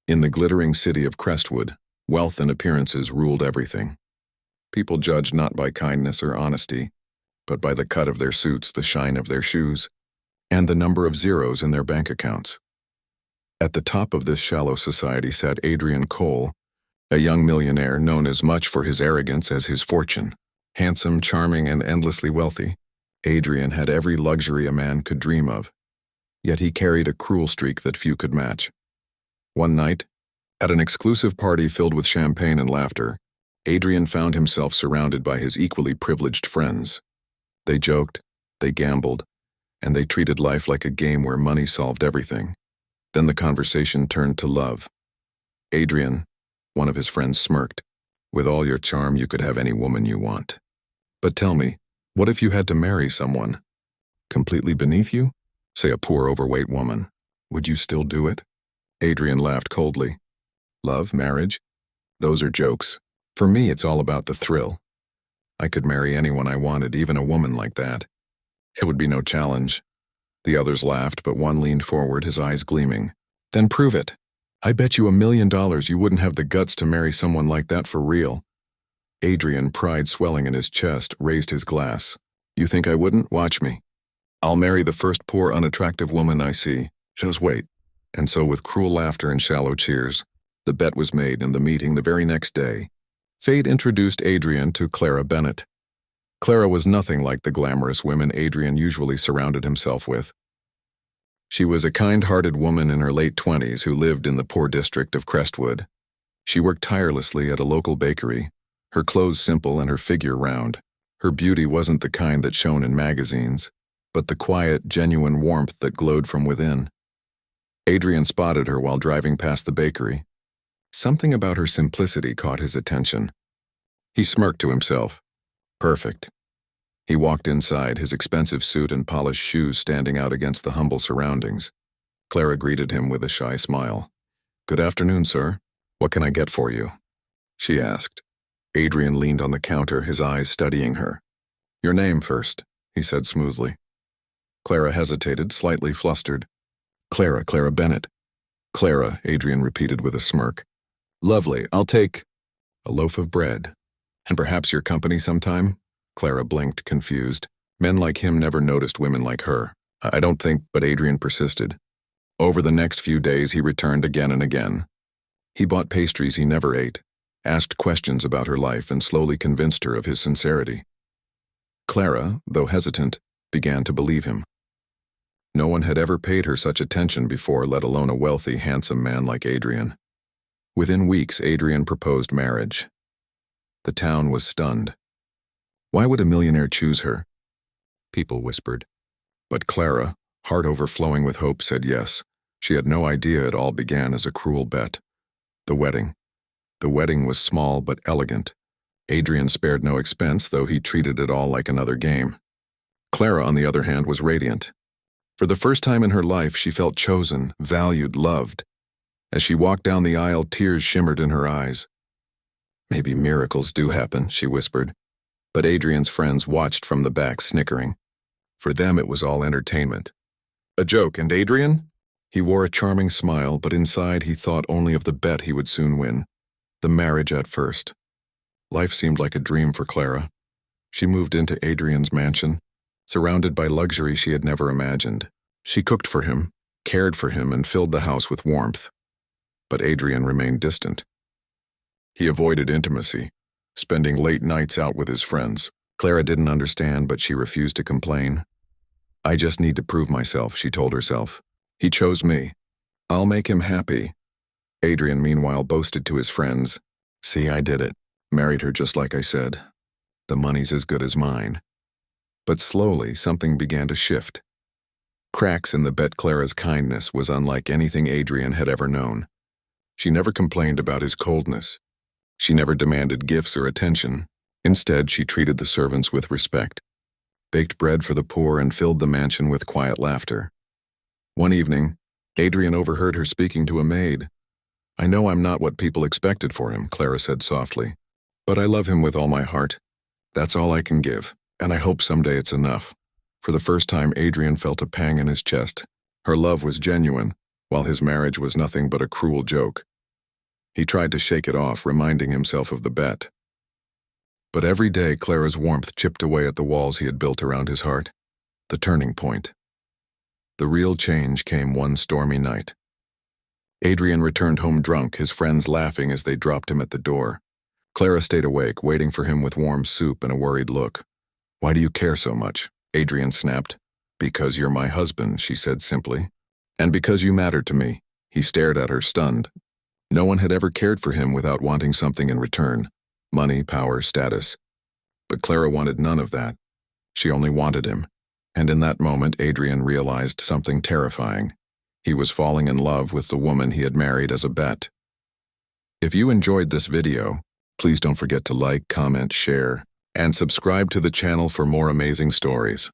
In the glittering city of Crestwood, wealth and appearances ruled everything. People judged not by kindness or honesty, but by the cut of their suits, the shine of their shoes, and the number of zeros in their bank accounts. At the top of this shallow society sat Adrian Cole, a young millionaire known as much for his arrogance as his fortune. Handsome, charming, and endlessly wealthy, Adrian had every luxury a man could dream of. Yet he carried a cruel streak that few could match. One night, at an exclusive party filled with champagne and laughter, Adrian found himself surrounded by his equally privileged friends. They joked, they gambled, and they treated life like a game where money solved everything. Then the conversation turned to love. Adrian, one of his friends, smirked. With all your charm, you could have any woman you want. But tell me, what if you had to marry someone completely beneath you? Say a poor, overweight woman. Would you still do it? Adrian laughed coldly. Love, marriage? Those are jokes. For me, it's all about the thrill. I could marry anyone I wanted, even a woman like that. It would be no challenge. The others laughed, but one leaned forward, his eyes gleaming. Then prove it. I bet you $1 million you wouldn't have the guts to marry someone like that for real. Adrian, pride swelling in his chest, raised his glass. You think I wouldn't? Watch me. I'll marry the first poor, unattractive woman I see. Just wait. And so, with cruel laughter and shallow cheers, the bet was made, and the meeting the very next day. Fate introduced Adrian to Clara Bennett. Clara was nothing like the glamorous women Adrian usually surrounded himself with. She was a kind-hearted woman in her late 20s who lived in the poor district of Crestwood. She worked tirelessly at a local bakery, her clothes simple and her figure round. Her beauty wasn't the kind that shone in magazines, but the quiet, genuine warmth that glowed from within. Adrian spotted her while driving past the bakery. Something about her simplicity caught his attention. He smirked to himself. Perfect. He walked inside, his expensive suit and polished shoes standing out against the humble surroundings. Clara greeted him with a shy smile. Good afternoon, sir. What can I get for you? She asked. Adrian leaned on the counter, his eyes studying her. Your name first, he said smoothly. Clara hesitated, slightly flustered. Clara Bennett. Clara, Adrian repeated with a smirk. Lovely, I'll take a loaf of bread. And perhaps your company sometime? Clara blinked, confused. Men like him never noticed women like her. I don't think, but Adrian persisted. Over the next few days, he returned again and again. He bought pastries he never ate, asked questions about her life, and slowly convinced her of his sincerity. Clara, though hesitant, began to believe him. No one had ever paid her such attention before, let alone a wealthy, handsome man like Adrian. Within weeks, Adrian proposed marriage. The town was stunned. Why would a millionaire choose her? People whispered. But Clara, heart overflowing with hope, said yes. She had no idea it all began as a cruel bet. The wedding. The wedding was small but elegant. Adrian spared no expense, though he treated it all like another game. Clara, on the other hand, was radiant. For the first time in her life, she felt chosen, valued, loved. As she walked down the aisle, tears shimmered in her eyes. Maybe miracles do happen, she whispered. But Adrian's friends watched from the back, snickering. For them, it was all entertainment. A joke, and Adrian? He wore a charming smile, but inside he thought only of the bet he would soon win. The marriage at first. Life seemed like a dream for Clara. She moved into Adrian's mansion, surrounded by luxury she had never imagined. She cooked for him, cared for him, and filled the house with warmth. But Adrian remained distant. He avoided intimacy, spending late nights out with his friends. Clara didn't understand, but she refused to complain. I just need to prove myself, she told herself. He chose me. I'll make him happy. Adrian, meanwhile, boasted to his friends. See, I did it. Married her just like I said. The money's as good as mine. But slowly, something began to shift. Cracks in the bet. Clara's kindness was unlike anything Adrian had ever known. She never complained about his coldness. She never demanded gifts or attention. Instead, she treated the servants with respect, baked bread for the poor, and filled the mansion with quiet laughter. One evening, Adrian overheard her speaking to a maid. I know I'm not what people expected for him, Clara said softly, but I love him with all my heart. That's all I can give, and I hope someday it's enough. For the first time, Adrian felt a pang in his chest. Her love was genuine, while his marriage was nothing but a cruel joke. He tried to shake it off, reminding himself of the bet. But every day Clara's warmth chipped away at the walls he had built around his heart. The turning point. The real change came one stormy night. Adrian returned home drunk, his friends laughing as they dropped him at the door. Clara stayed awake, waiting for him with warm soup and a worried look. "Why do you care so much?" Adrian snapped. "Because you're my husband," she said simply. "And because you mattered to me." He stared at her, stunned. No one had ever cared for him without wanting something in return. Money, power, status. But Clara wanted none of that. She only wanted him. And in that moment, Adrian realized something terrifying. He was falling in love with the woman he had married as a bet. If you enjoyed this video, please don't forget to like, comment, share, and subscribe to the channel for more amazing stories.